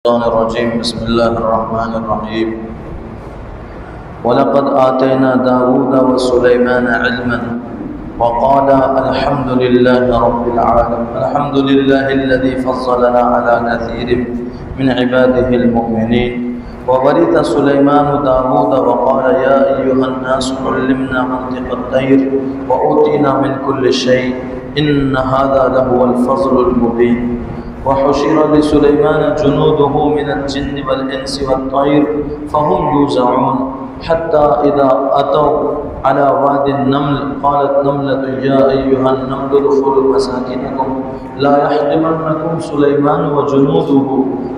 الشيطان الرجيم بسم الله الرحمن الرحيم ولقد آتينا داود وسليمان علما وقال الحمد لله رب العالمين الحمد لله الذي فضلنا على كثير من عباده المؤمنين وورث سليمان داود وقال يا أيها الناس علمنا منطق الطير وأوتينا من كل شيء إن هذا لهو الفضل المبين وحشر لسليمان جنوده من الجن والإنس والطير فهم يوزعون حتى إذا أتوا على واد النمل قالت نملة يا أيها النمل ادخلوا مساكنكم لا يحطمنكم سليمان وجنوده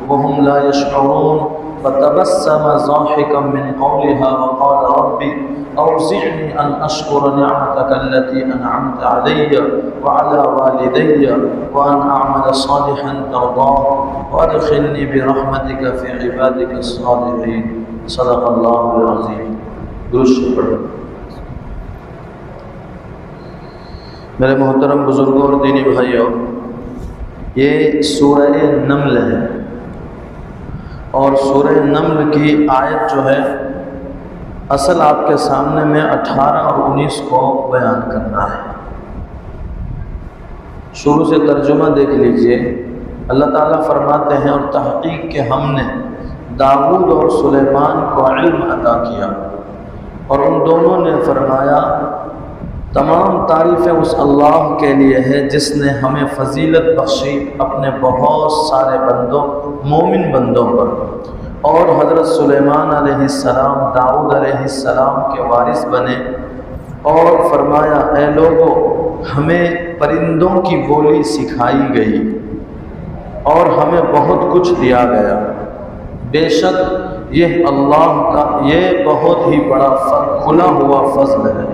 وهم لا يشعرون فتبسم ضاحكا من قولها وقال ربي أوزعني أن أشكر نعمتك التي أنعمت علي وعلى والدي وأن أعمل صالحا ترضاه وأدخلني برحمتك في عبادك الصالحين صدق الله العظيم. درست پڑھیں. میرے محترم بزرگوں اور دینی بھائیوں، یہ سورہ نمل ہے اور سورہ نمل کی آیت جو ہے اصل آپ کے سامنے میں 18 اور 19 کو بیان کرنا ہے. شروع سے ترجمہ دیکھ لیجئے. اللہ تعالیٰ فرماتے ہیں اور تحقیق کہ ہم نے داؤد اور سلیمان کو علم عطا کیا اور ان دونوں نے فرمایا تمام تعریفیں اس اللہ کے لیے ہے جس نے ہمیں فضیلت بخشی اپنے بہت سارے بندوں مومن بندوں پر. اور حضرت سلیمان علیہ السلام داؤد علیہ السلام کے وارث بنے اور فرمایا اے لوگوں ہمیں پرندوں کی بولی سکھائی گئی اور ہمیں بہت کچھ دیا گیا. بے شک یہ اللہ کا یہ بہت ہی بڑا کھلا ہوا فضل ہے.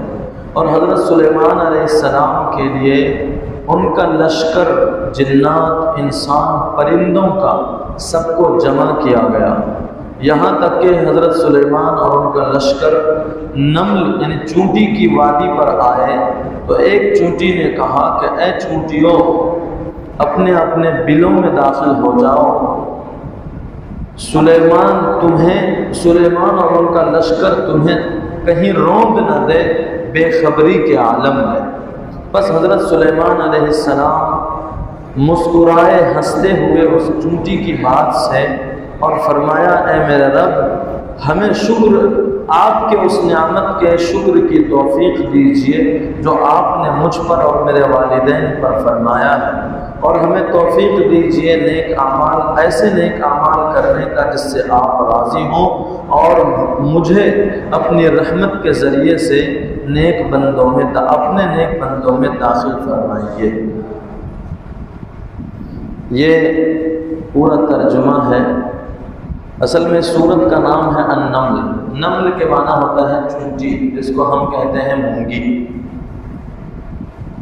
اور حضرت سلیمان علیہ السلام کے لیے ان کا لشکر جنات انسان پرندوں کا سب کو جمع کیا گیا، یہاں تک کہ حضرت سلیمان اور ان کا لشکر نمل یعنی چونٹی کی وادی پر آئے تو ایک چونٹی نے کہا کہ اے چونٹیوں اپنے اپنے بلوں میں داخل ہو جاؤ، سلیمان اور ان کا لشکر تمہیں کہیں روند نہ دے بے خبری کے عالم میں. بس حضرت سلیمان علیہ السلام مسکرائے ہنستے ہوئے اس چونٹی کی بات سے اور فرمایا اے میرے رب ہمیں شکر آپ کے اس نعمت کے شکر کی توفیق دیجیے جو آپ نے مجھ پر اور میرے والدین پر فرمایا ہے، اور ہمیں توفیق دیجیے نیک اعمال ایسے نیک اعمال کرنے کا جس سے آپ راضی ہوں اور مجھے اپنی رحمت کے ذریعے سے اپنے نیک بندوں میں داخل فرمائیے. یہ پورا ترجمہ ہے. اصل میں سورت کا نام ہے النمل. نمل کے معنی ہوتا ہے چونٹی، جس کو ہم کہتے ہیں مونگی.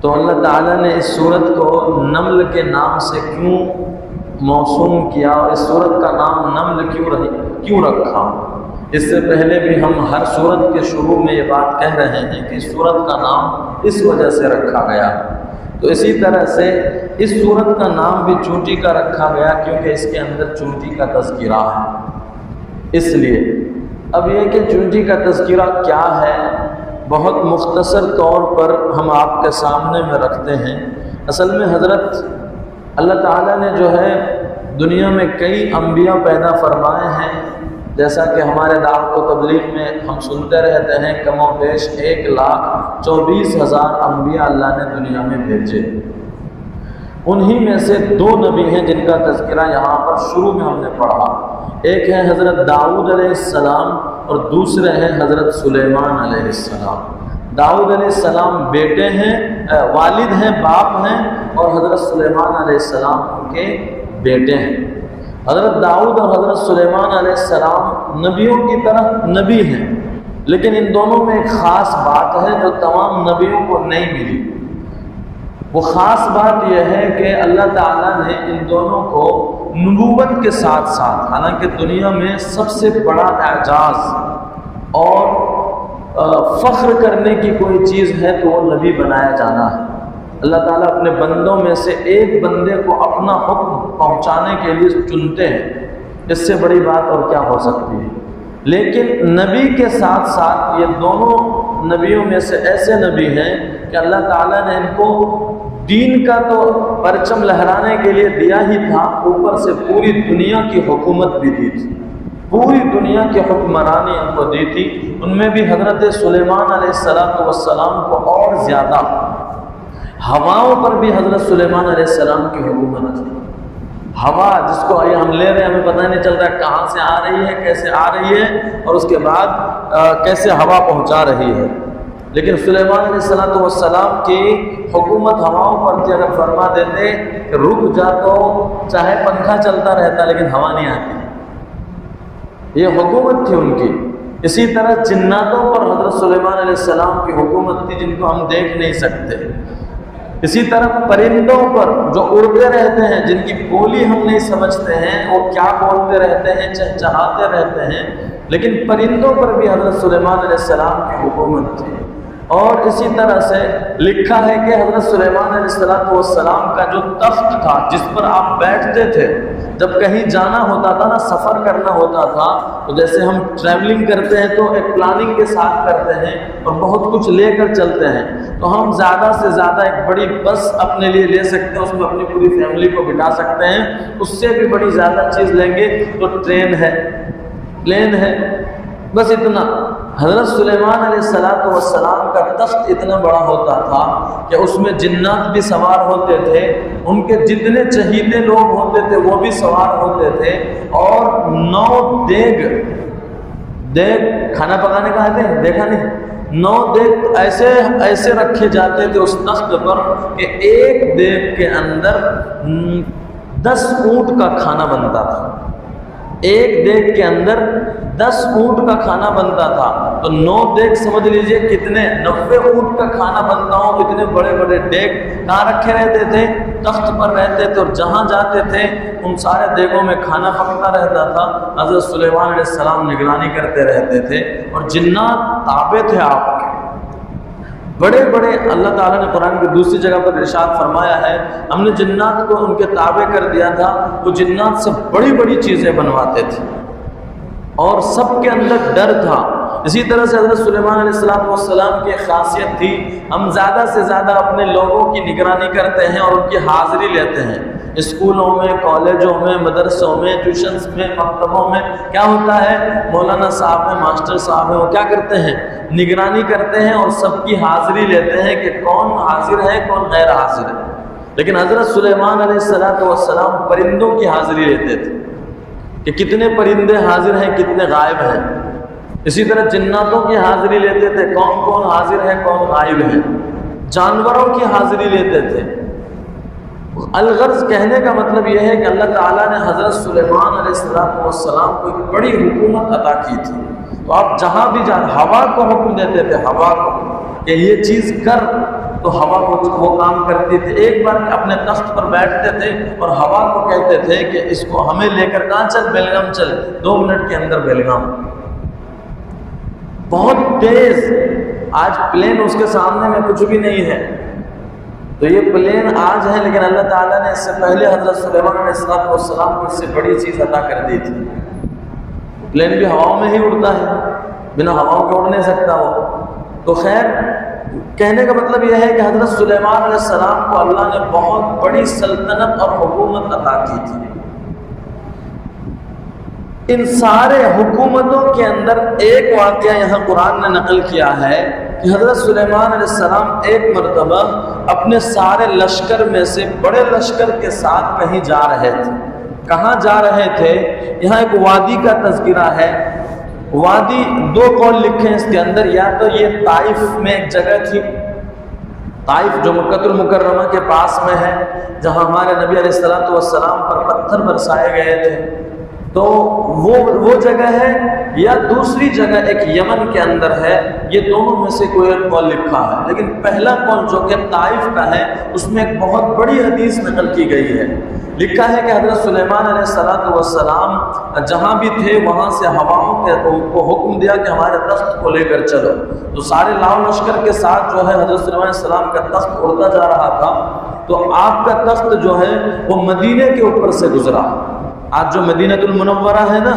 تو اللہ تعالیٰ نے اس سورت کو نمل کے نام سے کیوں موسوم کیا اور اس سورت کا نام نمل کیوں رکھا؟ اس سے پہلے بھی ہم ہر سورت کے شروع میں یہ بات کہہ رہے ہیں کہ سورت کا نام اس وجہ سے رکھا گیا. تو اسی طرح سے اس سورت کا نام بھی چونٹی کا رکھا گیا کیونکہ اس کے اندر چونٹی کا تذکرہ ہے. اس لیے اب یہ کہ چونٹی کا تذکرہ کیا ہے بہت مختصر طور پر ہم آپ کے سامنے میں رکھتے ہیں. اصل میں حضرت اللہ تعالیٰ نے جو ہے دنیا میں کئی انبیاء پیدا فرمائے ہیں، جیسا کہ ہمارے دعوت و تبلیغ میں ہم سنتے رہتے ہیں کم و بیش 1,24,000 انبیاء اللہ نے دنیا میں بھیجے. انہی میں سے 2 نبی ہیں جن کا تذکرہ یہاں پر شروع میں ہم نے پڑھا. ایک ہے حضرت داؤد علیہ السلام اور دوسرے ہیں حضرت سلیمان علیہ السلام. داؤد علیہ السلام بیٹے ہیں، والد ہیں، باپ ہیں، اور حضرت سلیمان علیہ السلام کے بیٹے ہیں. حضرت داؤد اور حضرت سلیمان علیہ السلام نبیوں کی طرح نبی ہیں، لیکن ان دونوں میں ایک خاص بات ہے جو تمام نبیوں کو نہیں ملی. وہ خاص بات یہ ہے کہ اللہ تعالیٰ نے ان دونوں کو نبوت کے ساتھ ساتھ، حالانکہ دنیا میں سب سے بڑا اعجاز اور فخر کرنے کی کوئی چیز ہے تو وہ نبی بنایا جانا ہے. اللہ تعالیٰ اپنے بندوں میں سے ایک بندے کو اپنا حکم پہنچانے کے لیے چنتے ہیں اس سے بڑی بات اور کیا ہو سکتی ہے؟ لیکن نبی کے ساتھ ساتھ یہ دونوں نبیوں میں سے ایسے نبی ہیں کہ اللہ تعالیٰ نے ان کو دین کا تو پرچم لہرانے کے لیے دیا ہی تھا، اوپر سے پوری دنیا کی حکومت بھی دی تھی، پوری دنیا کی حکمرانی ان کو دی تھی۔ ان میں بھی حضرت سلیمان علیہ السلام کو اور زیادہ، ہواؤں پر بھی حضرت سلیمان علیہ السلام کی حکومت تھی۔ ہوا جس کو ہم لے رہے ہیں، ہمیں پتہ نہیں چلتا کہاں سے آ رہی ہے، کیسے آ رہی ہے، اور اس کے بعد کیسے ہوا پہنچا رہی ہے، لیکن سلیمان علیہ السلام کی حکومت ہواؤں پر تھی۔ اگر فرما دیتے کہ رک جا تو چاہے پنکھا چلتا رہتا لیکن ہوا نہیں آتی، یہ حکومت تھی ان کی۔ اسی طرح جناتوں پر حضرت سلیمان علیہ السلام کی حکومت تھی، جن کو ہم دیکھ نہیں سکتے۔ اسی طرح پرندوں پر جو اڑتے رہتے ہیں، جن کی بولی ہم نہیں سمجھتے ہیں، وہ کیا بولتے رہتے ہیں، چہچہاتے رہتے ہیں، لیکن پرندوں پر بھی حضرت سلیمان علیہ السلام کی حکومت تھی۔ اور اسی طرح سے لکھا ہے کہ حضرت سلیمان علیہ السلام کا جو تخت تھا، جس پر آپ بیٹھتے تھے، جب کہیں جانا ہوتا تھا نا، سفر کرنا ہوتا تھا، تو جیسے ہم ٹریولنگ کرتے ہیں تو ایک پلاننگ کے ساتھ کرتے ہیں اور بہت کچھ لے کر چلتے ہیں، تو ہم زیادہ سے زیادہ ایک بڑی بس اپنے لیے لے سکتے ہیں، اس میں اپنی پوری فیملی کو بٹھا سکتے ہیں۔ اس سے بھی بڑی زیادہ چیز لیں گے تو ٹرین ہے، پلین ہے، بس اتنا۔ حضرت سلیمان علیہ السلام کا تخت اتنا بڑا ہوتا تھا کہ اس میں جنات بھی سوار ہوتے تھے، ان کے جتنے چہیتے لوگ ہوتے تھے وہ بھی سوار ہوتے تھے، اور 9 دیگ کھانا پکانے کا آتے ہیں، دیکھا نہیں، 9 دیگ ایسے رکھے جاتے تھے اس تخت پر کہ ایک دیگ کے اندر 10 اونٹ کا کھانا بنتا تھا، ایک دیگ کے اندر 10 اونٹ کا کھانا بنتا تھا، تو 9 دیگ سمجھ لیجئے کتنے، 90 اونٹ کا کھانا بنتا ہوں۔ اتنے بڑے بڑے دیگ کہاں رکھے رہتے تھے؟ تخت پر رہتے تھے، اور جہاں جاتے تھے ان سارے دیگوں میں کھانا پکتا رہتا تھا۔ حضرت سلیمان علیہ السلام نگرانی کرتے رہتے تھے، اور جنات تابع تھے آپ کے بڑے بڑے۔ اللہ تعالیٰ نے قرآن کی دوسری جگہ پر ارشاد فرمایا ہے، ہم نے جنات کو ان کے تابع کر دیا تھا، وہ جنات سے بڑی بڑی چیزیں بنواتے تھے، اور سب کے اندر ڈر تھا۔ اسی طرح سے حضرت سلیمان علیہ السلام کی ایک خاصیت تھی، ہم زیادہ سے زیادہ اپنے لوگوں کی نگرانی کرتے ہیں اور ان کی حاضری لیتے ہیں۔ اسکولوں میں، کالجوں میں، مدرسوں میں، ٹیوشنز میں، مکتبوں میں کیا ہوتا ہے؟ مولانا صاحب ہیں، ماسٹر صاحب ہیں، وہ کیا کرتے ہیں؟ نگرانی کرتے ہیں اور سب کی حاضری لیتے ہیں کہ کون حاضر ہے، کون غیر حاضر ہے۔ لیکن حضرت سلیمان علیہ السلام پرندوں کی حاضری لیتے تھے کہ کتنے پرندے حاضر ہیں، کتنے غائب ہیں۔ اسی طرح جناتوں کی حاضری لیتے تھے، کون کون حاضر ہے، کون غائب ہے۔ جانوروں کی حاضری لیتے تھے۔ الغرض کہنے کا مطلب یہ ہے کہ اللہ تعالیٰ نے حضرت سلیمان علیہ السلام کو ایک بڑی حکومت عطا کی تھی، تو آپ جہاں بھی جائیں، ہوا کو حکم دیتے تھے، ہوا کو کہ یہ چیز کر، تو ہوا کو وہ کام کرتی تھی۔ ایک بار اپنے تخت پر بیٹھتے تھے اور ہوا کو کہتے تھے کہ اس کو ہمیں لے کر کہاں چل، بیلگام چل، 2 منٹ کے اندر بیلگام، بہت تیز۔ آج پلین اس کے سامنے میں کچھ بھی نہیں ہے، تو یہ پلین آج ہے، لیکن اللہ تعالیٰ نے اس سے پہلے حضرت سلیمان علیہ السلام کو اس سے بڑی چیز عطا کر دی تھی۔ پلین بھی ہواؤں میں ہی اڑتا ہے، بنا ہواؤں کے اڑ نہیں سکتا وہ۔ تو خیر، کہنے کا مطلب یہ ہے کہ حضرت سلیمان علیہ السلام کو اللہ نے بہت بڑی سلطنت اور حکومت عطا کی تھی۔ ان سارے حکومتوں کے اندر ایک واقعہ یہاں قرآن نے نقل کیا ہے کہ حضرت سلیمان علیہ السلام ایک مرتبہ اپنے سارے لشکر میں سے بڑے لشکر کے ساتھ کہیں جا رہے تھے۔ کہاں جا رہے تھے؟ یہاں ایک وادی کا تذکرہ ہے۔ وادی 2 قول لکھے ہیں اس کے اندر، یا تو یہ طائف میں ایک جگہ تھی، طائف جو مکہ المکرمہ کے پاس میں ہے، جہاں ہمارے نبی علیہ السلام پر پتھر برسائے گئے تھے، تو وہ جگہ ہے، یا دوسری جگہ ایک یمن کے اندر ہے۔ یہ دونوں میں سے کوئی ایک قول لکھا ہے، لیکن پہلا قول جو کہ طائف کا ہے، اس میں ایک بہت بڑی حدیث نقل کی گئی ہے۔ لکھا ہے کہ حضرت سلیمان علیہ السلام جہاں بھی تھے وہاں سے ہواؤں کو حکم دیا کہ ہمارے تخت کو لے کر چلو، تو سارے لاؤ لشکر کے ساتھ جو ہے حضرت سلیمان علیہ السلام کا تخت اڑتا جا رہا تھا، تو آپ کا تخت جو ہے وہ مدینے کے اوپر سے گزرا۔ آج جو مدینہ المنورہ ہے نا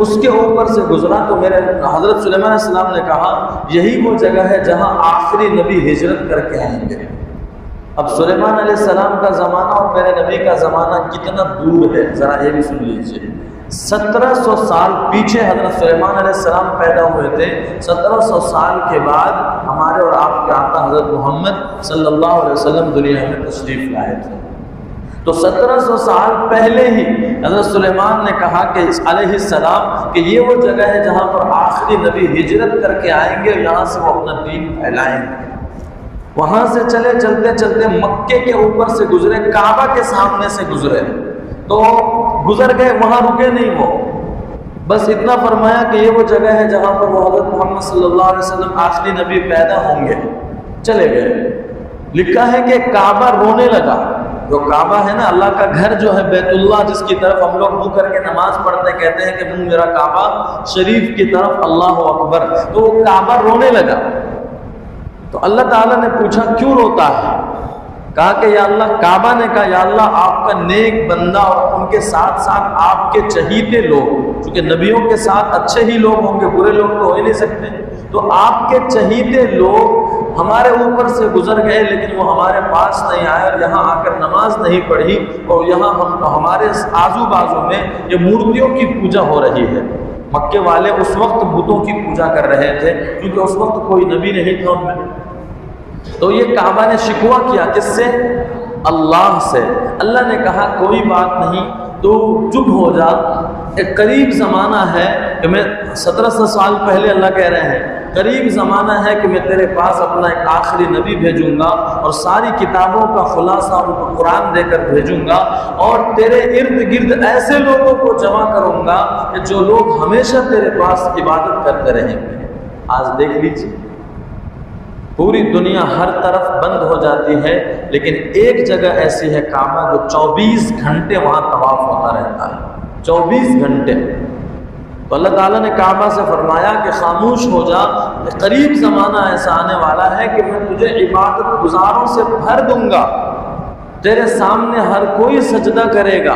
اس کے اوپر سے گزرا تو میرے حضرت سلیمان علیہ السلام نے کہا یہی وہ جگہ ہے جہاں آخری نبی ہجرت کر کے آئیں گے۔ اب سلیمان علیہ السلام کا زمانہ اور میرے نبی کا زمانہ کتنا دور ہے ذرا یہ بھی سن لیجیے۔ 1700 سال پیچھے حضرت سلیمان علیہ السلام پیدا ہوئے تھے، 1700 سال کے بعد ہمارے اور آپ کے آقا حضرت محمد صلی اللہ علیہ وسلم دنیا میں تشریف لائے تھے۔ تو 1700 سال پہلے ہی حضرت سلیمان نے کہا کہ علیہ السلام کہ یہ وہ جگہ ہے جہاں پر آخری نبی ہجرت کر کے آئیں گے اور یہاں سے وہ اپنا دین پھیلائیں گے۔ وہاں سے چلتے چلتے مکے کے اوپر سے گزرے، کعبہ کے سامنے سے گزرے تو گزر گئے، وہاں رکے نہیں، وہ بس اتنا فرمایا کہ یہ وہ جگہ ہے جہاں پر وہ حضرت محمد صلی اللہ علیہ وسلم آخری نبی پیدا ہوں گے، چلے گئے۔ لکھا ہے کہ کعبہ رونے لگا۔ جو کعبہ ہے نا اللہ کا گھر جو ہے بیت اللہ، جس کی طرف ہم لوگ منہ کر کے نماز پڑھتے کہتے ہیں کہ منہ میرا کعبہ شریف کی طرف اللہ اکبر، تو وہ کعبہ رونے لگا۔ تو اللہ تعالیٰ نے پوچھا کیوں روتا ہے؟ کہا کہ یا اللہ، کعبہ نے کہا یا اللہ آپ کا نیک بندہ اور ان کے ساتھ ساتھ آپ کے چہیتے لوگ، چونکہ نبیوں کے ساتھ اچھے ہی لوگ ہوں گے، برے لوگ تو ہو ہی نہیں سکتے، تو آپ کے چہیتے لوگ ہمارے اوپر سے گزر گئے لیکن وہ ہمارے پاس نہیں آئے اور یہاں آ کر نماز نہیں پڑھی، اور یہاں ہمارے آزو بازو میں یہ مورتیوں کی پوجا ہو رہی ہے۔ مکے والے اس وقت بتوں کی پوجا کر رہے تھے کیونکہ اس وقت کوئی نبی نہیں تھا ان میں۔ تو یہ کعبہ نے شکوہ کیا کس سے؟ اللہ سے۔ اللہ نے کہا کوئی بات نہیں، تو چپ ہو جا، ایک قریب زمانہ ہے کہ میں 1700 سال پہلے اللہ کہہ رہے ہیں قریب زمانہ ہے کہ میں تیرے پاس اپنا ایک آخری نبی بھیجوں گا اور ساری کتابوں کا خلاصہ ان کو قرآن دے کر بھیجوں گا، اور تیرے ارد گرد ایسے لوگوں کو جمع کروں گا کہ جو لوگ ہمیشہ تیرے پاس عبادت کرتے رہیں گے۔ آج دیکھ لیجیے پوری دنیا ہر طرف بند ہو جاتی ہے، لیکن ایک جگہ ایسی ہے کعبہ جو 24 گھنٹے وہاں طواف ہوتا رہتا ہے، 24 گھنٹے۔ تو اللہ تعالیٰ نے کعبہ سے فرمایا کہ خاموش ہو جا، قریب زمانہ ایسا آنے والا ہے کہ میں تجھے عبادت گزاروں سے بھر دوں گا، تیرے سامنے ہر کوئی سجدہ کرے گا۔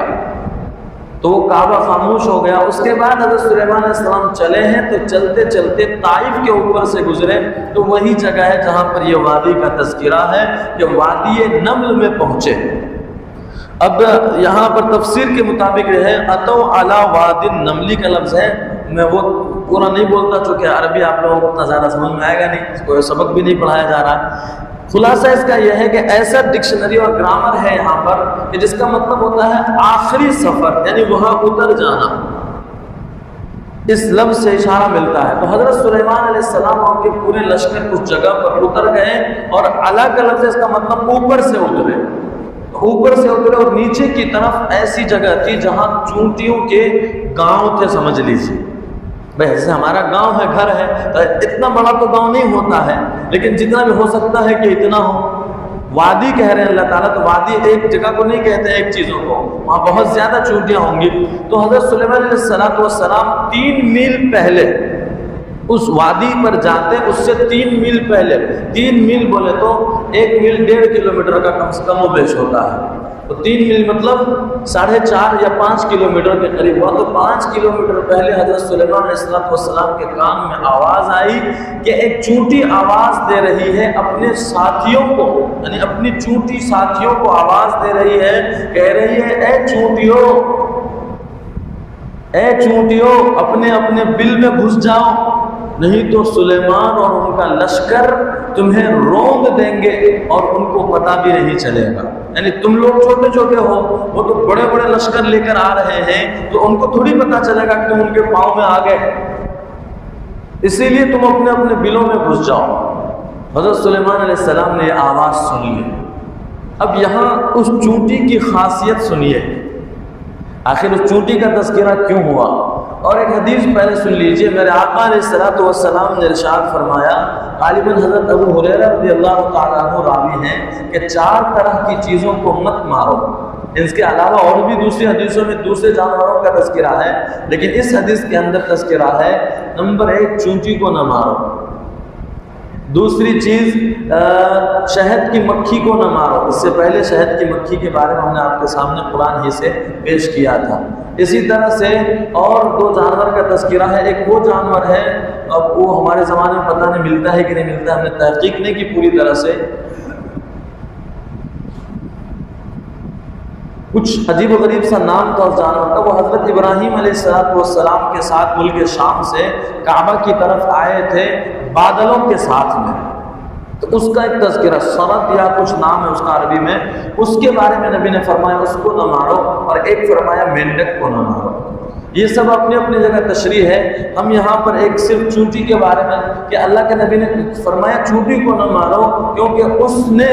تو وہ کعبہ خاموش ہو گیا۔ اس کے بعد حضرت سلیمان علیہ السلام چلے ہیں تو چلتے چلتے طائف کے اوپر سے گزرے تو وہی جگہ ہے جہاں پر یہ وادی کا تذکرہ ہے کہ وادی نمل میں پہنچے۔ اب یہاں پر تفسیر کے مطابق ہے اتو علی واد النملی کا لفظ ہے، میں وہ پورا نہیں بولتا چونکہ عربی آپ لوگوں کو اتنا زیادہ سمجھ میں آئے گا نہیں، کوئی سبق بھی نہیں پڑھایا جا رہا۔ خلاصہ اس کا یہ ہے کہ ایسا ڈکشنری اور گرامر ہے یہاں پر کہ جس کا مطلب ہوتا ہے آخری سفر، یعنی وہاں اتر جانا، اس لفظ سے اشارہ ملتا ہے۔ تو حضرت سلیمان علیہ السلام اور کے پورے لشکر اس جگہ پر اتر گئے اور الگ کا لفظ اس کا مطلب اوپر سے اترے، اوپر سے اترے اور نیچے کی طرف ایسی جگہ تھی جہاں چونٹیوں کے گاؤں تھے، سمجھ لیجیے جیسے ہمارا گاؤں ہے، گھر ہے، تو اتنا بڑا تو گاؤں نہیں ہوتا ہے لیکن جتنا بھی ہو سکتا ہے کہ اتنا ہو۔ وادی کہہ رہے ہیں اللہ تعالیٰ، تو وادی ایک جگہ کو نہیں کہتے، ایک چیزوں کو، وہاں بہت زیادہ چونٹیاں ہوں گی۔ تو حضرت سلیمان علیہ السلام 3 میل پہلے اس وادی پر جاتے، اس سے 3 میل پہلے، 3 میل بولے تو 1 میل 1.5 کلومیٹر کا کم سے کم و بیش ہوتا ہے، تو 3 میل مطلب 4.5 یا 5 کلومیٹر کے قریب ہوا۔ تو 5 کلومیٹر پہلے حضرت سلیمان علیہ السلام کے کان میں آواز آئی کہ ایک چونٹی آواز دے رہی ہے اپنے ساتھیوں کو، یعنی اپنی چونٹی ساتھیوں کو آواز دے رہی ہے، کہہ رہی ہے اے چونٹیوں، اے چونٹیوں، اپنے اپنے بل میں گھس جاؤ، نہیں تو سلیمان اور ان کا لشکر تمہیں روند دیں گے اور ان کو پتہ بھی نہیں چلے گا۔ یعنی تم لوگ چھوٹے چھوٹے ہو، وہ تو بڑے بڑے لشکر لے کر آ رہے ہیں تو ان کو تھوڑی پتہ چلے گا کہ تم ان کے پاؤں میں آ گئے، اسی لیے تم اپنے اپنے بلوں میں گھس جاؤ۔ حضرت سلیمان علیہ السلام نے آواز سنی ہے۔ اب یہاں اس چونٹی کی خاصیت سنیے، آخر اس چونٹی کا تذکرہ کیوں ہوا، اور ایک حدیث پہلے سن لیجئے۔ میرے آقا علیہ السلام نے ارشاد فرمایا، غالباً حضرت ابو ہریرہ رضی اللہ تعالیٰ عنہ راوی ہیں کہ 4 طرح کی چیزوں کو مت مارو۔ اس کے علاوہ اور بھی دوسری حدیثوں میں دوسرے جانوروں کا تذکرہ ہے، لیکن اس حدیث کے اندر تذکرہ ہے نمبر 1 چونٹی کو نہ مارو، دوسری چیز شہد کی مکھی کو نہ مارو، اس سے پہلے شہد کی مکھی کے بارے میں ہم نے آپ کے سامنے قرآن ہی سے پیش کیا تھا۔ اسی طرح سے اور دو جانور کا تذکرہ ہے. ایک وہ جانور ہے، اب وہ ہمارے زمانے میں پتہ نہیں ملتا ہے کہ نہیں ملتا، ہم نے تحقیق نہیں کی پوری طرح سے. کچھ عجیب و غریب سا نام تھا اس جانور کا. وہ حضرت ابراہیم علیہ السلام کے ساتھ ملک شام سے کعبہ کی طرف آئے تھے بادلوں کے ساتھ میں، تو اس کا ایک تذکرہ سرت یا کچھ نام ہے اس کا عربی میں، اس کے بارے میں نبی نے فرمایا اس کو نہ مارو، اور ایک فرمایا مینڈک کو نہ مارو. یہ سب اپنی اپنی جگہ تشریح ہے. ہم یہاں پر ایک صرف چونٹی کے بارے میں کہ اللہ کے نبی نے فرمایا چونٹی کو نہ مارو، کیونکہ اس نے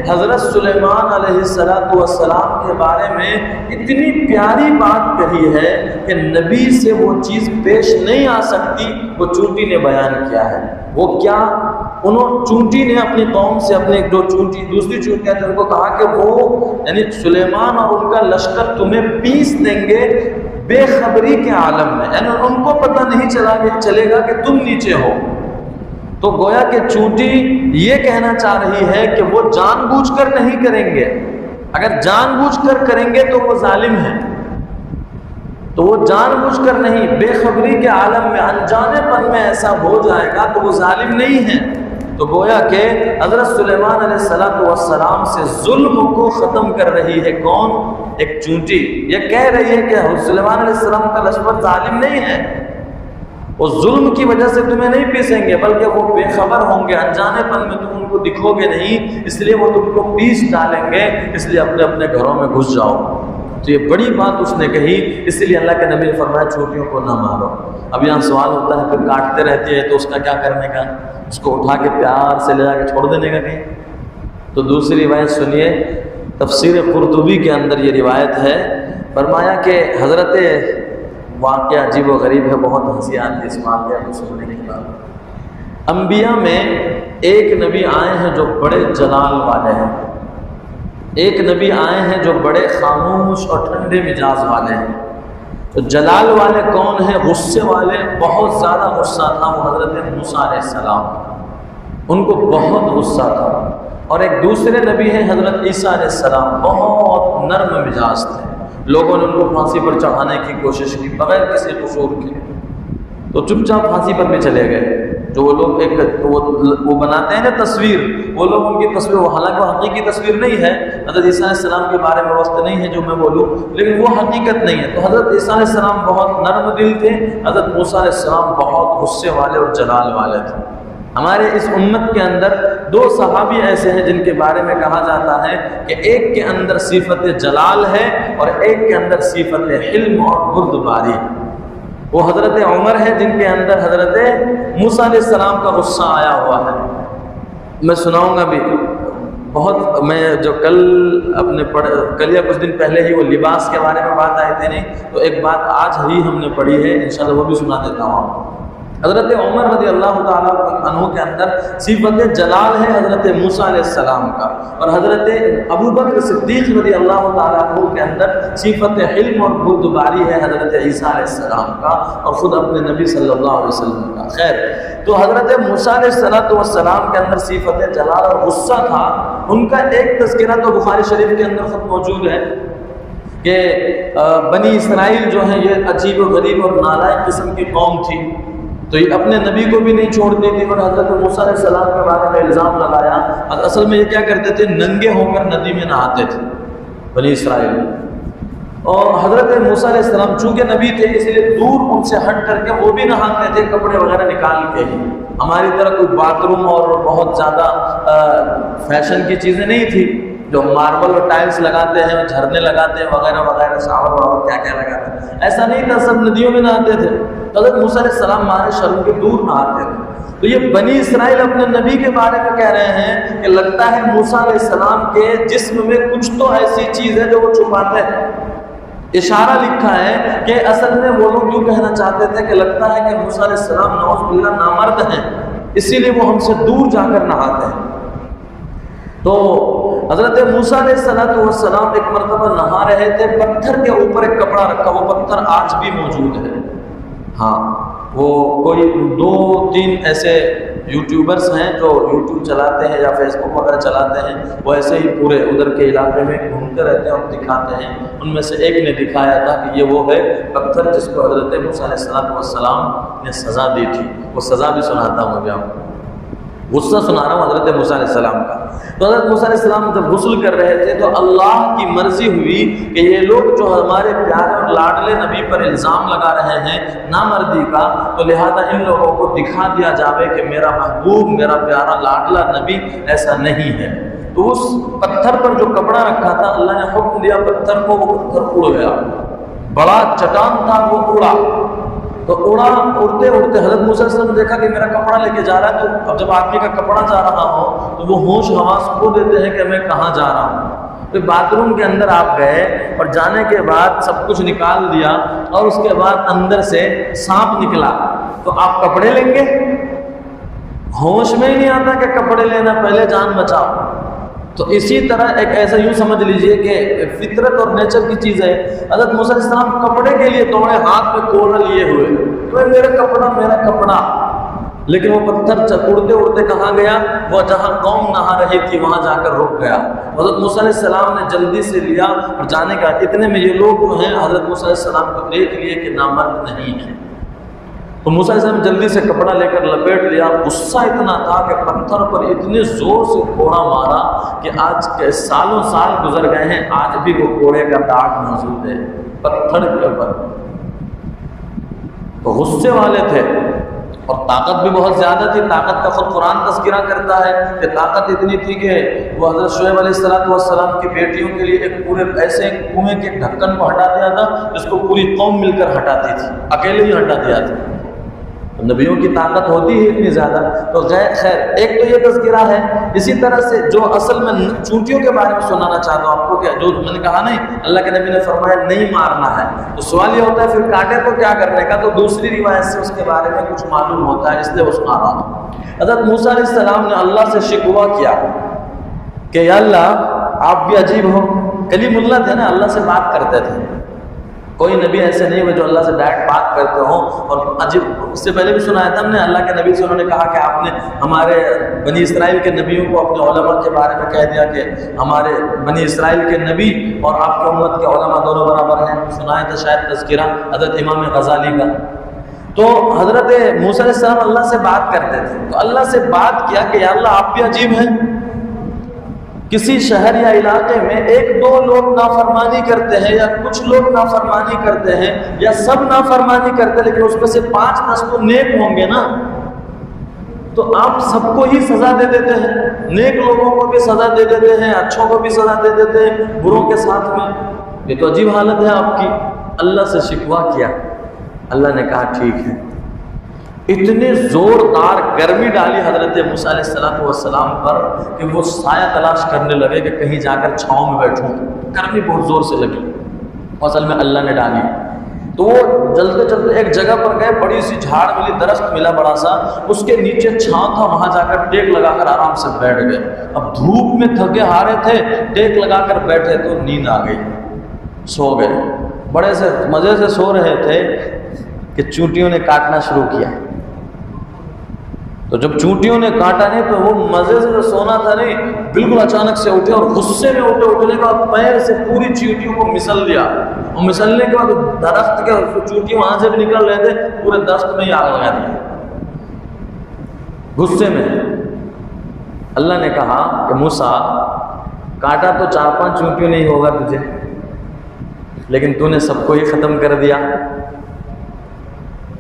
حضرت سلیمان علیہ السلام کے بارے میں اتنی پیاری بات کہی ہے کہ نبی سے وہ چیز پیش نہیں آ سکتی، وہ چونٹی نے بیان کیا ہے. وہ کیا؟ چونٹی نے اپنی قوم سے اپنے دو چونٹی دوسری چونٹیاں تھے ان کو کہا کہ وہ یعنی سلیمان اور ان کا لشکر تمہیں پیس دیں گے بے خبری کے عالم میں، یعنی ان کو پتہ نہیں چلے گا کہ تم نیچے ہو. تو گویا کہ چونٹی یہ کہنا چاہ رہی ہے کہ وہ جان بوجھ کر نہیں کریں گے. اگر جان بوجھ کر کریں گے تو وہ ظالم ہیں، تو وہ جان بوجھ کر نہیں، بے خبری کے عالم میں انجانے پن میں ایسا ہو جائے گا تو وہ ظالم نہیں ہیں. تو گویا کہ حضرت سلیمان علیہ السلام سے ظلم کو ختم کر رہی ہے کون؟ ایک چونٹی. یہ کہہ رہی ہے کہ حضرت سلیمان علیہ السلام کا لشکر ظالم نہیں ہے، وہ ظلم کی وجہ سے تمہیں نہیں پیسیں گے، بلکہ وہ بے خبر ہوں گے، انجانے پن میں تم ان کو دکھو گے نہیں، اس لیے وہ تم کو پیس ڈالیں گے، اس لیے اپنے اپنے گھروں میں گھس جاؤ. تو یہ بڑی بات اس نے کہی، اس لیے اللہ کے نبی نے فرمایا چونٹیوں کو نہ مارو. اب یہاں سوال ہوتا ہے پھر کاٹتے رہتی ہے تو اس کا کیا کرنے کا؟ اس کو اٹھا کے پیار سے لے جا کے چھوڑ دینے کا کہیں؟ تو دوسری روایت سنیے، تفسیر قرطبی کے اندر یہ روایت ہے. فرمایا کہ حضرت واقعہ عجیب و غریب ہے، بہت ہنسی آتی ہے اس واقعہ کو سننے کے بعد. انبیاء میں ایک نبی آئے ہیں جو بڑے جلال والے ہیں، ایک نبی آئے ہیں جو بڑے خاموش اور ٹھنڈے مزاج والے ہیں. تو جلال والے کون ہیں؟ غصے والے، بہت زیادہ غصہ تھا وہ حضرت موسیٰ علیہ السلام، ان کو بہت غصہ تھا. اور ایک دوسرے نبی ہیں حضرت عیسیٰ علیہ السلام، بہت نرم مزاج تھے. لوگوں نے ان کو پھانسی پر چڑھانے کی کوشش کی بغیر کسی قصور کے، تو چپ چاپ پھانسی پر بھی چلے گئے. جو وہ لوگ ایک وہ بناتے ہیں نا تصویر، وہ لوگ ان کی تصویر، وہ حالانکہ وہ حقیقی تصویر نہیں ہے. حضرت عیسیٰ علیہ السلام کے بارے میں وقت نہیں ہے جو میں بولوں، لیکن وہ حقیقت نہیں ہے. تو حضرت عیسیٰ علیہ السلام بہت نرم دل تھے، حضرت موسیٰ علیہ السلام بہت غصے والے اور جلال والے تھے. ہمارے اس امت کے اندر دو صحابی ایسے ہیں جن کے بارے میں کہا جاتا ہے کہ ایک کے اندر صفت جلال ہے اور ایک کے اندر صفت حلم اور بردباری. وہ حضرت عمر ہے جن کے اندر حضرت موسیٰ علیہ السلام کا غصہ آیا ہوا ہے. میں سناؤں گا بھی بہت. میں جو کل یا کچھ دن پہلے ہی وہ لباس کے بارے میں بات آئی تھی نہیں، تو ایک بات آج ہی ہم نے پڑھی ہے، انشاءاللہ وہ بھی سنا دیتا ہوں آپ کو. حضرت عمر رضی اللہ تعالیٰ عنہ کے اندر صفت جلال ہے حضرت موسیٰ علیہ السلام کا، اور حضرت ابوبکر صدیق رضی اللہ تعالیٰ عنہ کے اندر صفت حلم اور بردباری ہے حضرت عیسیٰ علیہ السلام کا، اور خود اپنے نبی صلی اللہ علیہ وسلم کا. خیر، تو حضرت موسیٰ علیہ السلام کے اندر صفت جلال اور غصہ تھا. ان کا ایک تذکرہ تو بخاری شریف کے اندر خود موجود ہے کہ بنی اسرائیل جو ہیں یہ عجیب و غریب اور نالائق قسم کی قوم تھی، تو یہ اپنے نبی کو بھی نہیں چھوڑتی تھی، اور حضرت موسیٰ علیہ السلام کے بارے میں الزام لگایا. اصل میں یہ کیا کرتے تھے؟ ننگے ہو کر ندی میں نہاتے تھے بنی اسرائیل. اور حضرت موسیٰ علیہ السلام چونکہ نبی تھے اس لیے دور ان سے ہٹ کر کے وہ بھی نہاتے تھے کپڑے وغیرہ نکال کے ہی. ہماری طرح کوئی باتھ روم اور بہت زیادہ فیشن کی چیزیں نہیں تھی جو ماربل اور ٹائلس لگاتے ہیں، جھرنے لگاتے ہیں وغیرہ وغیرہ، شاور واور کیا کیا لگاتے ہیں، ایسا نہیں تھا. سب ندیوں میں نہاتے تھے. حضرت موسیٰ علیہ السلام مارے شرم کے دور نہاتے تھے. تو یہ بنی اسرائیل اپنے نبی کے بارے میں کہہ رہے ہیں کہ لگتا ہے موسیٰ علیہ السلام کے جسم میں کچھ تو ایسی چیز ہے جو وہ چھپاتے ہیں. اشارہ لکھا ہے کہ اصل میں وہ لوگ یوں کہنا چاہتے تھے کہ لگتا ہے کہ موسیٰ علیہ السلام نعوذ باللہ نامرد ہیں، اسی لیے وہ ہم سے دور جا کر نہاتے ہیں. تو حضرت موسیٰ علیہ السلام ایک مرتبہ نہا رہے تھے، پتھر کے اوپر ایک کپڑا رکھا، وہ پتھر آج بھی موجود ہے. ہاں، وہ کوئی 2-3 ایسے یوٹیوبرز ہیں جو یوٹیوب چلاتے ہیں یا فیس بک وغیرہ چلاتے ہیں، وہ ایسے ہی پورے ادھر کے علاقے میں گھومتے رہتے ہیں اور دکھاتے ہیں۔ ان میں سے ایک نے دکھایا تھا کہ یہ وہ ہے پتھر جس کو حضرت موسیٰ علیہ السلام نے سزا دی تھی۔ وہ سزا بھی سناتا ہوں ابھی آپ کو، غصہ سنا رہا ہوں حضرت موسیٰ علیہ السلام کا۔ تو حضرت موسیٰ علیہ السلام جب غسل کر رہے تھے تو اللہ کی مرضی ہوئی کہ یہ لوگ جو ہمارے پیارے اور لاڈلے نبی پر الزام لگا رہے ہیں نامردی کا، تو لہذا ان لوگوں کو دکھا دیا جاوے کہ میرا محبوب، میرا پیارا لاڈلا نبی ایسا نہیں ہے۔ تو اس پتھر پر جو کپڑا رکھا تھا اللہ نے حکم دیا پتھر کو، وہ پتھر اڑ گیا، بڑا چٹان تھا وہ اڑا۔ تو اڑتے اڑتے حضرت موسیٰ علیہ السلام نے دیکھا کہ میرا کپڑا لے کے جا رہا ہے، تو اب جب آدمی کا کپڑا جا رہا ہو تو وہ ہوش حواس کھو دیتے ہیں کہ میں کہاں جا رہا ہوں۔ پھر باتھ روم کے اندر آپ گئے اور جانے کے بعد سب کچھ نکال دیا اور اس کے بعد اندر سے سانپ نکلا، تو آپ کپڑے لیں گے؟ ہوش میں ہی نہیں آتا کہ کپڑے لینا، پہلے جان بچاؤ۔ تو اسی طرح ایک ایسا یوں سمجھ لیجئے کہ فطرت اور نیچر کی چیز ہے۔ حضرت موسیٰ علیہ السلام کپڑے کے لیے دوڑے، ہاتھ میں کوڑا لیے ہوئے، تو میرا کپڑا، لیکن وہ پتھر اڑتے اڑتے کہاں گیا؟ وہ جہاں قوم نہا رہی تھی وہاں جا کر رک گیا۔ حضرت موسیٰ علیہ السلام نے جلدی سے لیا اور جانے کا، اتنے میں یہ لوگ جو ہیں حضرت موسیٰ علیہ السلام کو دیکھ لیے کہ نامرد نہیں ہے۔ تو موسیٰ علیہ السلام جلدی سے کپڑا لے کر لپیٹ لیا۔ غصہ اتنا تھا کہ پتھر پر اتنے زور سے کوڑا مارا کہ آج کے سالوں سال گزر گئے ہیں، آج بھی وہ کوڑے کا داغ موجود ہے پتھر کے اوپر۔ تو غصے والے تھے اور طاقت بھی بہت زیادہ تھی۔ طاقت کا خود قرآن تذکرہ کرتا ہے کہ طاقت اتنی تھی کہ وہ حضرت شعیب علیہ السلام کی بیٹیوں کے لیے ایک پورے ایسے کنویں کے ڈھکن کو ہٹا دیا تھا جس کو پوری قوم مل کر ہٹاتی تھی، اکیلے ہی ہٹا دیا تھا۔ نبیوں کی طاقت ہوتی ہے اتنی زیادہ۔ تو خیر ایک تو یہ تذکرہ ہے۔ اسی طرح سے جو اصل میں چونٹیوں کے بارے میں سنانا چاہتا ہوں آپ کو، کہ جو میں نے کہا نہیں اللہ کے نبی نے فرمایا نہیں مارنا ہے، تو سوال یہ ہوتا ہے پھر کاٹے تو کیا کرنے کا؟ تو دوسری روایت سے اس کے بارے میں کچھ معلوم ہوتا ہے، اس لیے وہ سنا رہا ہوں۔ حضرت موسیٰ علیہ السلام نے اللہ سے شکوہ کیا کہ یا اللہ آپ بھی عجیب ہو، کلیم اللہ تھے نا، اللہ سے بات کرتے تھے۔ کوئی نبی ایسے نہیں ہوئے جو اللہ سے ڈائریکٹ بات کرتے ہوں اور عجیب۔ اس سے پہلے بھی سنایا تھا ہم نے، اللہ کے نبی سے انہوں نے کہا کہ آپ نے ہمارے بنی اسرائیل کے نبیوں کو اپنے علماء کے بارے میں کہہ دیا کہ ہمارے بنی اسرائیل کے نبی اور آپ کے امت کے علماء دونوں برابر ہیں۔ سنایا تھا شاید تذکرہ حضرت امام غزالی کا۔ تو حضرت موسیٰ علیہ السلام اللہ سے بات کرتے تھے، تو اللہ سے بات کیا کہ یا اللہ آپ بھی عجیب ہیں۔ کسی شہر یا علاقے میں 1-2 لوگ نافرمانی کرتے ہیں یا کچھ لوگ نافرمانی کرتے ہیں یا سب نافرمانی کرتے ہیں، لیکن اس میں سے 5-10 تو نیک ہوں گے نا، تو آپ سب کو ہی سزا دے دیتے ہیں، نیک لوگوں کو بھی سزا دے دیتے ہیں، اچھوں کو بھی سزا دے دیتے ہیں بروں کے ساتھ میں۔ یہ تو عجیب حالت ہے آپ کی۔ اللہ سے شکوہ کیا، اللہ نے کہا ٹھیک ہے۔ اتنے زوردار گرمی ڈالی حضرت موسیٰ علیہ السلام پر کہ وہ سایہ تلاش کرنے لگے کہ کہیں جا کر چھاؤں میں بیٹھوں۔ گرمی بہت زور سے لگی، اصل میں اللہ نے ڈالی۔ تو وہ چلتے چلتے ایک جگہ پر گئے، بڑی سی جھاڑ ملی، درخت ملا بڑا سا، اس کے نیچے چھاؤں تھا، وہاں جا کر ٹیک لگا کر آرام سے بیٹھ گئے۔ اب دھوپ میں تھکے ہارے تھے، ٹیک لگا کر بیٹھے تو نیند آ گئی، سو گئے۔ بڑے سے مزے سے سو رہے تھے کہ چونٹیوں نے کاٹنا شروع کیا۔ تو جب چونٹیوں نے کاٹا نہیں تو وہ مزے سے جو سونا تھا نہیں، بالکل اچانک سے اٹھے اور غصے میں اٹھنے کے بعد پیر سے پوری چونٹیوں کو مسل دیا، اور مسلنے کے بعد درخت کے چونٹی وہاں سے بھی نکل رہے تھے، پورے درخت میں ہی آگ لگا دیا غصے میں۔ اللہ نے کہا کہ موسیٰ کاٹا تو 4-5 چونٹیوں نہیں ہوگا تجھے، لیکن تو نے سب کو ہی ختم کر دیا۔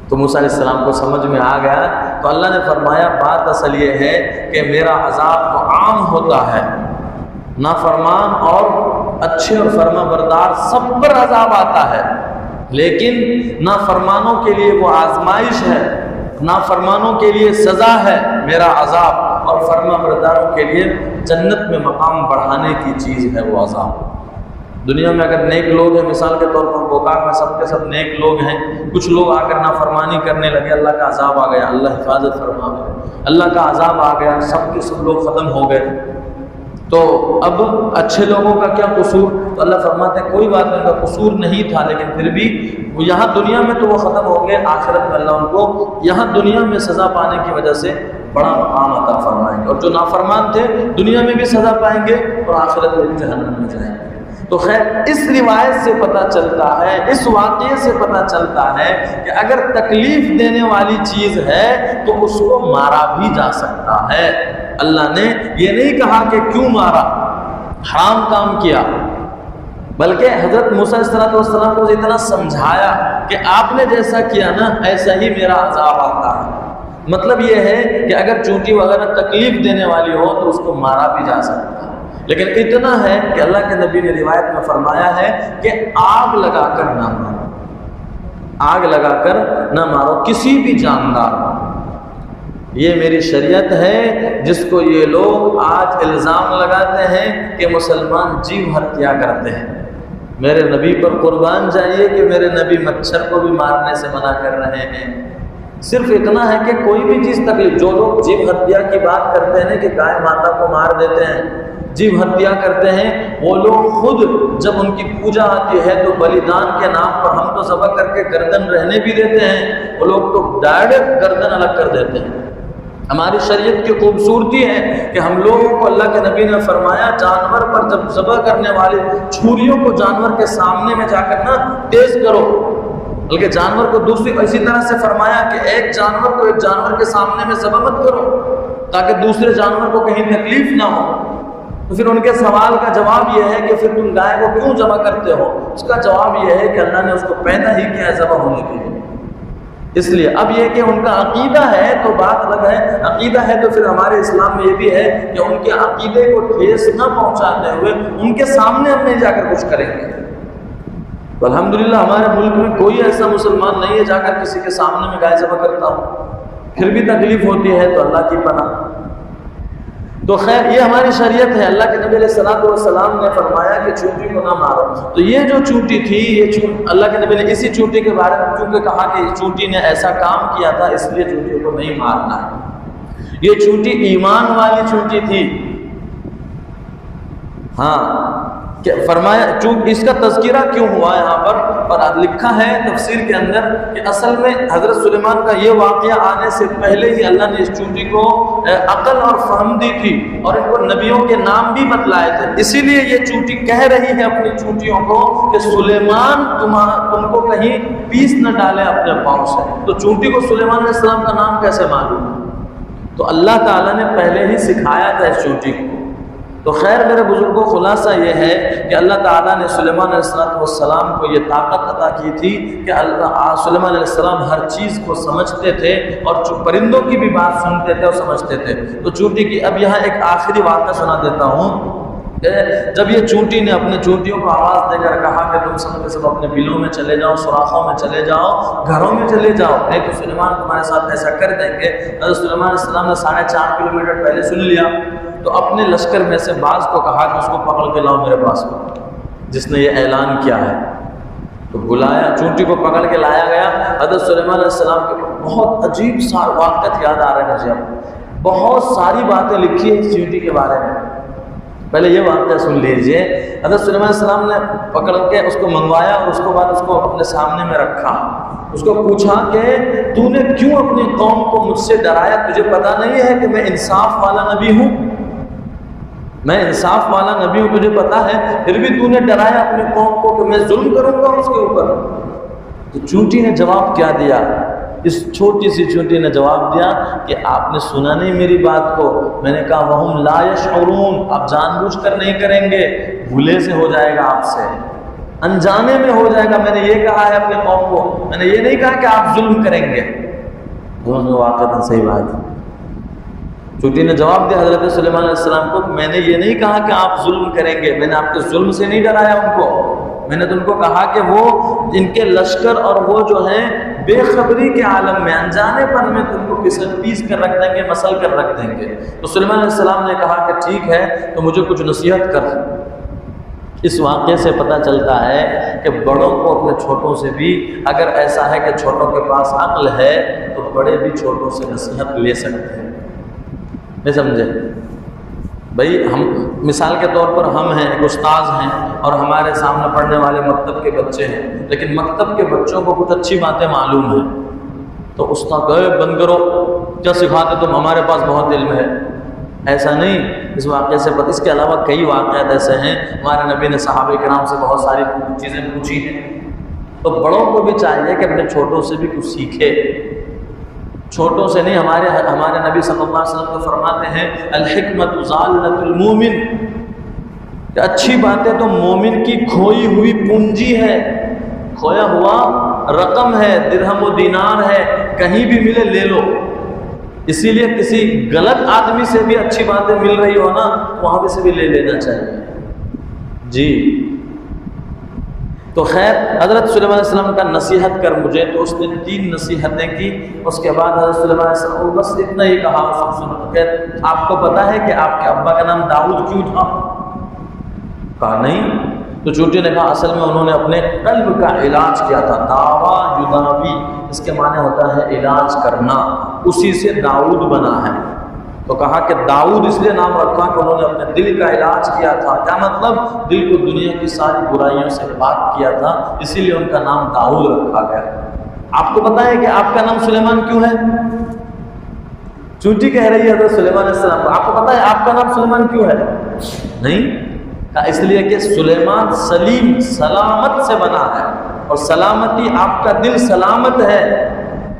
تو موسیٰ علیہ السلام کو سمجھ میں آ گیا، تو اللہ نے فرمایا بات اصل یہ ہے کہ میرا عذاب تو عام ہوتا ہے، نافرمان اور اچھے اور فرما بردار سب پر عذاب آتا ہے، لیکن نافرمانوں کے لیے وہ آزمائش ہے، نافرمانوں کے لیے سزا ہے میرا عذاب، اور فرما برداروں کے لیے جنت میں مقام بڑھانے کی چیز ہے وہ عذاب۔ دنیا میں اگر نیک لوگ ہیں، مثال کے طور پر گوکاک میں سب کے سب نیک لوگ ہیں، کچھ لوگ آ کر نافرمانی کرنے لگے، اللہ کا عذاب آ گیا، اللہ حفاظت فرمائے، اللہ کا عذاب آ گیا، سب کے سب لوگ ختم ہو گئے۔ تو اب اچھے لوگوں کا کیا قصور؟ تو اللہ فرماتے ہیں کوئی بات نہیں، ان کا قصور نہیں تھا، لیکن پھر بھی وہ یہاں دنیا میں تو وہ ختم ہو گئے، آخرت میں اللہ ان کو یہاں دنیا میں سزا پانے کی وجہ سے بڑا مقام عطا فرمائیں گے، اور جو نافرمان تھے دنیا میں بھی سزا پائیں گے اور آخرت میں بھی جہنم میں جائیں گے۔ تو خیر اس روایت سے پتہ چلتا ہے، اس واقعے سے پتہ چلتا ہے کہ اگر تکلیف دینے والی چیز ہے تو اس کو مارا بھی جا سکتا ہے۔ اللہ نے یہ نہیں کہا کہ کیوں مارا، حرام کام کیا، بلکہ حضرت موسیٰ علیہ السلام کو اتنا سمجھایا کہ آپ نے جیسا کیا نا ایسا ہی میرا عذاب آتا ہے۔ مطلب یہ ہے کہ اگر چونٹی وغیرہ تکلیف دینے والی ہو تو اس کو مارا بھی جا سکتا ہے، لیکن اتنا ہے کہ اللہ کے نبی نے روایت میں فرمایا ہے کہ آگ لگا کر نہ مارو، آگ لگا کر نہ مارو کسی بھی جاندار کو۔ یہ میری شریعت ہے، جس کو یہ لوگ آج الزام لگاتے ہیں کہ مسلمان جیو ہتیا کرتے ہیں۔ میرے نبی پر قربان جائیے کہ میرے نبی مچھر کو بھی مارنے سے منع کر رہے ہیں۔ صرف اتنا ہے کہ کوئی بھی چیز تکلیف، جو لوگ جیو ہتیا کی بات کرتے ہیں کہ گائے ماتا کو مار دیتے ہیں، جیو ہتیا کرتے ہیں، وہ لوگ خود جب ان کی پوجا آتی ہے تو بلیدان کے نام پر ہم تو ذبح کر کے گردن رہنے بھی دیتے ہیں، وہ لوگ تو ڈائریکٹ گردن الگ کر دیتے ہیں۔ ہماری شریعت کی خوبصورتی ہے کہ ہم لوگوں کو اللہ کے نبی نے فرمایا جانور پر جب ذبح کرنے والے چھریوں کو جانور کے سامنے میں جا کر نہ تیز کرو، بلکہ جانور کو دوسری اسی طرح سے فرمایا کہ ایک جانور کو ایک جانور کے سامنے میں ذبح مت کرو تاکہ دوسرے جانور کو کہیں تکلیف نہ ہو۔ تو پھر ان کے سوال کا جواب یہ ہے کہ پھر تم گائے کو کیوں ذبح کرتے ہو؟ اس کا جواب یہ ہے کہ اللہ نے اس کو پیدا ہی کیا ہے ذبح ہونے کے لیے، اس لیے اب یہ کہ ان کا عقیدہ ہے تو بات الگ ہے، عقیدہ ہے تو پھر ہمارے اسلام میں یہ بھی ہے کہ ان کے عقیدے کو ٹھیس نہ پہنچاتے ہوئے ان کے سامنے ہم نہیں جا کر کچھ کریں گے۔ تو الحمدللہ ہمارے ملک میں کوئی ایسا مسلمان نہیں ہے جا کر کسی کے سامنے میں گائے ذبح کرتا ہو، پھر بھی تکلیف ہوتی ہے تو اللہ کی پناہ۔ تو خیر یہ ہماری شریعت ہے۔ اللہ کے نبی علیہ الصلوۃ والسلام نے فرمایا کہ چونٹی کو نہ مارو، تو یہ جو چونٹی تھی یہ اللہ کے نبی نے اسی چونٹی کے بارے میں کیونکہ کہا کہ چونٹی نے ایسا کام کیا تھا اس لیے چونٹی کو نہیں مارنا ہے۔ یہ چونٹی ایمان والی چونٹی تھی، ہاں کہ فرمایا چونکہ اس کا تذکرہ کیوں ہوا یہاں پر، اور لکھا ہے تفسیر کے اندر کہ اصل میں حضرت سلیمان کا یہ واقعہ آنے سے پہلے ہی اللہ نے اس چونٹی کو عقل اور فہم دی تھی اور ان کو نبیوں کے نام بھی بتلائے تھے، اسی لیے یہ چونٹی کہہ رہی ہے اپنی چونٹیوں کو کہ سلیمان تم کو کہیں پیس نہ ڈالے اپنے پاؤں سے۔ تو چونٹی کو سلیمان علیہ السلام کا نام کیسے معلوم؟ تو اللہ تعالیٰ نے پہلے ہی سکھایا تھا اس چونٹی کو۔ تو خیر میرے بزرگوں خلاصہ یہ ہے کہ اللہ تعالیٰ نے سلیمان علیہ السلام کو یہ طاقت عطا کی تھی کہ سلیمان علیہ السلام ہر چیز کو سمجھتے تھے اور پرندوں کی بھی بات سنتے تھے اور سمجھتے تھے۔ تو چونٹی کی اب یہاں ایک آخری واقعہ سنا دیتا ہوں کہ جب یہ چونٹی نے اپنے چونٹیوں کو آواز دے کر کہا کہ تم سب کے سب اپنے بلوں میں چلے جاؤ، سوراخوں میں چلے جاؤ، گھروں میں چلے جاؤ، نہیں تو سلیمان تمہارے ساتھ ایسا کر دیں گے۔ حضرت سلیمان علیہ السلام نے 4.5 کلومیٹر پہلے سن لیا تو اپنے لشکر میں سے بعض کو کہا کہ اس کو پکڑ کے لاؤ میرے پاس، جس نے یہ اعلان کیا ہے۔ تو بلایا، چونٹی کو پکڑ کے لایا گیا۔ حضرت سلیمان علیہ السلام کے بہت عجیب سا واقعات یاد آ رہے ہیں مجھے، بہت ساری باتیں لکھی ہیں اس چونٹی کے بارے میں۔ پہلے یہ واقعہ سن لیجئے۔ حضرت سلیمان علیہ السلام نے پکڑ کے اس کو منگوایا اور اس کے بعد اس کو اپنے سامنے میں رکھا، اس کو پوچھا کہ تو نے کیوں اپنی قوم کو مجھ سے ڈرایا؟ تجھے پتا نہیں ہے کہ میں انصاف والا نبی ہوں، میں انصاف والا نبی ہوں، تجھے پتا ہے، پھر بھی تو نے ڈرایا اپنی قوم کو کہ میں ظلم کروں گا اس کے اوپر۔ تو چونٹی نے جواب کیا دیا؟ اس چھوٹی سی چونٹی نے جواب دیا کہ آپ نے سنا نہیں میری بات کو؟ میں نے کہا وَهُمْ لَا يَشْعُرُونَ، آپ جان بوجھ کر نہیں کریں گے، بھولے سے ہو جائے گا، آپ سے انجانے میں ہو جائے گا۔ میں نے یہ کہا ہے اپنے قوم کو، میں نے یہ نہیں کہا کہ آپ ظلم کریں گے۔ دونوں واقعہ صحیح بات ہے۔ چونٹی نے جواب دیا حضرت سلیمان علیہ السلام کو، میں نے یہ نہیں کہا کہ آپ ظلم کریں گے، میں نے آپ کے ظلم سے نہیں ڈرایا ان کو، میں نے تو ان کو کہا کہ وہ ان کے لشکر اور وہ جو ہیں بے خبری کے عالم میں انجانے پن میں تم کو پیس کر رکھ دیں گے، مسل کر رکھ دیں گے۔ تو سلیمان علیہ السلام نے کہا کہ ٹھیک ہے تو مجھے کچھ نصیحت کر۔ اس واقعے سے پتہ چلتا ہے کہ بڑوں کو اپنے چھوٹوں سے بھی، اگر ایسا ہے کہ چھوٹوں کے پاس عقل ہے تو بڑے بھی چھوٹوں سے نصیحت لے سکتے ہیں، نہیں سمجھے؟ بھائی ہم مثال کے طور پر ہم ہیں، ایک استاذ ہیں اور ہمارے سامنے پڑھنے والے مکتب کے بچے ہیں، لیکن مکتب کے بچوں کو کچھ اچھی باتیں معلوم ہیں، تو استاد کہے بند کرو، کیا سکھاتے تم، ہمارے پاس بہت علم ہے. ایسا نہیں. اس واقعے سے پتہ، اس کے علاوہ کئی واقعات ایسے ہیں. ہمارے نبی نے صحابہ کرام سے بہت ساری چیزیں پوچھی ہیں، تو بڑوں کو بھی چاہیے کہ اپنے چھوٹوں سے بھی کچھ سیکھے. چھوٹوں سے نہیں. ہمارے نبی صلی اللہ علیہ وسلم تو فرماتے ہیں الحکمت ضالۃ المومن، کہ اچھی باتیں تو مومن کی کھوئی ہوئی پونجی ہے، کھویا ہوا رقم ہے، درہم و دینار ہے، کہیں بھی ملے لے لو. اسی لیے کسی غلط آدمی سے بھی اچھی باتیں مل رہی ہو نا، وہاں سے بھی لے لینا چاہیے. جی تو خیر، حضرت سلیمان علیہ السلام کا نصیحت کر مجھے، تو اس نے 3 نصیحتیں کی. اس کے بعد حضرت سلیمان علیہ السلام بس اتنا ہی کہا کہ آپ کو پتہ ہے کہ آپ کے ابا کا نام داؤد کیوں تھا؟ کہا نہیں. تو چونٹی نے کہا اصل میں انہوں نے اپنے قلب کا علاج کیا تھا. داوا یداوی، اس کے معنی ہوتا ہے علاج کرنا، اسی سے داؤد بنا ہے. تو کہا کہ داؤد اس لیے نام رکھا کہ انہوں نے اپنے دل کا علاج کیا تھا. کیا مطلب؟ دل کو دنیا کی ساری برائیوں سے پاک کیا تھا، اسی لیے ان کا نام داؤد رکھا گیا. آپ کو پتہ ہے کہ آپ کا نام سلیمان کیوں ہے؟ چونٹی کہہ رہی ہے حضرت سلیمان علیہ السلام کو، آپ کو پتہ ہے آپ کا نام سلیمان کیوں ہے؟ نہیں. اس لیے کہ سلیمان سلیم، سلامت سے بنا ہے، اور سلامتی، آپ کا دل سلامت ہے،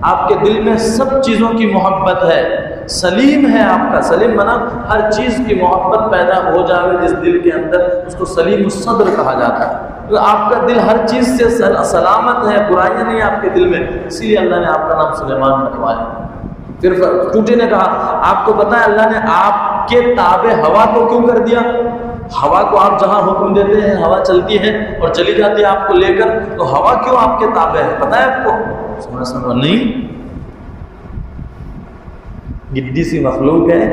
آپ کے دل میں سب چیزوں کی محبت ہے، سلیم ہے آپ کا. سلیم بنا ہر چیز کی محبت پیدا ہو جائے جس دل کے اندر، اس کو سلیم الصدر کہا جاتا ہے. تو آپ کا دل ہر چیز سے سلامت ہے، برائیاں نہیں آپ کے دل میں، اسی لیے اللہ نے آپ کا نام سلیمان رکھوایا. پھر ٹوٹے نے کہا آپ کو پتہ ہے اللہ نے آپ کے تابع ہوا کو کیوں کر دیا؟ ہوا کو آپ جہاں حکم دیتے ہیں ہوا چلتی ہے اور چلی جاتی ہے آپ کو لے کر، تو ہوا کیوں آپ کے تابع ہے؟ پتہ ہے آپ کو؟ نہیں. گڈی سی مخلوق ہے،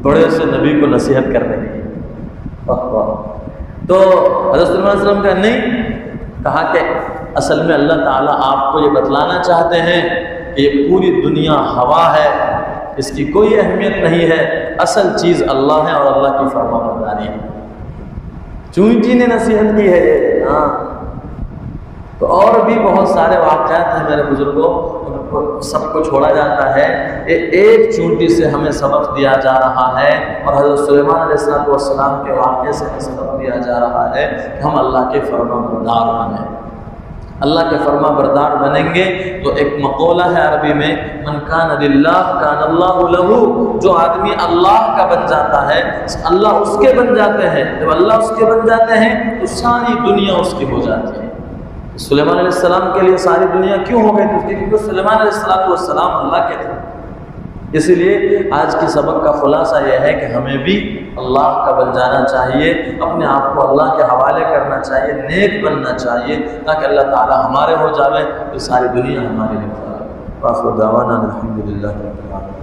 بڑے سے نبی کو نصیحت کر رہی ہے. تو حضرت صلی اللہ علیہ وسلم کا نہیں کہا کہ اصل میں اللہ تعالیٰ آپ کو یہ بتلانا چاہتے ہیں کہ یہ پوری دنیا ہوا ہے، اس کی کوئی اہمیت نہیں ہے، اصل چیز اللہ ہے اور اللہ کی فرما برداری ہے. چونٹی نے نصیحت کی ہے یہ. ہاں تو اور بھی بہت سارے واقعات ہیں میرے بزرگوں، ان کو سب کو چھوڑا جاتا ہے. ایک چونٹی سے ہمیں سبق دیا جا رہا ہے، اور حضرت سلیمان علیہ السلام کے واقعے سے ہمیں سبق دیا جا رہا ہے کہ ہم اللہ کے فرما بردار بنیں. اللہ کے فرما بردار بنیں گے تو ایک مقولہ ہے عربی میں، من کان للہ کان اللہ لہ، جو آدمی اللہ کا بن جاتا ہے اللہ اس کے بن جاتے ہیں. جب اللہ اس کے بن جاتے ہیں تو ساری دنیا اس کی ہو جاتی ہے. سلیمان علیہ السلام کے لیے ساری دنیا کیوں ہو گئی تھی؟ کیونکہ سلیمان علیہ السلام اللہ کے تھے. اسی لیے آج کی سبق کا خلاصہ یہ ہے کہ ہمیں بھی اللہ کا بن جانا چاہیے، اپنے آپ کو اللہ کے حوالے کرنا چاہیے، نیک بننا چاہیے، تاکہ اللہ تعالی ہمارے ہو جاوے تو ساری دنیا ہمارے لیے ہو جائے. وآخر دعوانا الحمدللہ رب العالمین.